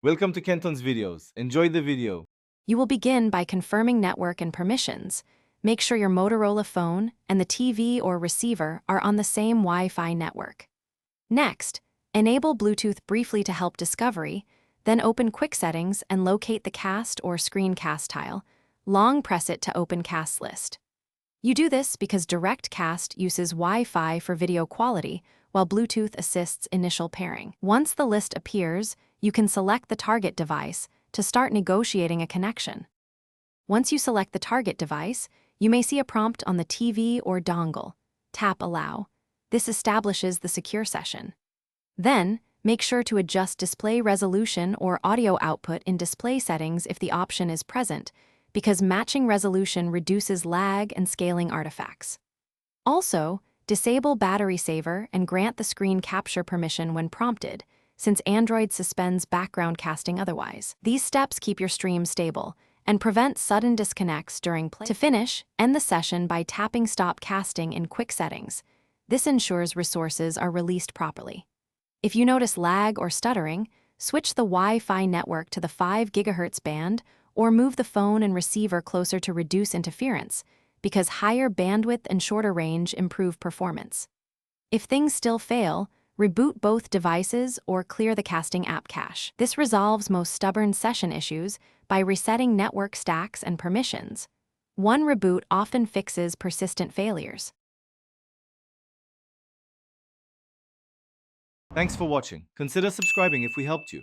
Welcome to Kenton's videos. Enjoy the video. You will begin by confirming network and permissions. Make sure your Motorola phone and the TV or receiver are on the same Wi-Fi network. Next, enable Bluetooth briefly to help discovery, then open Quick Settings and locate the cast or screencast tile. Long press it to open Cast List. You do this because Direct Cast uses Wi-Fi for video quality, while Bluetooth assists initial pairing. Once the list appears, you can select the target device to start negotiating a connection. Once you select the target device, you may see a prompt on the TV or dongle. Tap Allow. This establishes the secure session. Then, make sure to adjust display resolution or audio output in display settings if the option is present, because matching resolution reduces lag and scaling artifacts. Also, disable battery saver and grant the screen capture permission when prompted, since Android suspends background casting otherwise. These steps keep your stream stable and prevent sudden disconnects during play. To finish, end the session by tapping Stop Casting in Quick Settings. This ensures resources are released properly. If you notice lag or stuttering, switch the Wi-Fi network to the 5 GHz band or move the phone and receiver closer to reduce interference, because higher bandwidth and shorter range improve performance. If things still fail, reboot both devices or clear the casting app cache. This resolves most stubborn session issues by resetting network stacks and permissions. One reboot often fixes persistent failures. Thanks for watching. Consider subscribing if we helped you.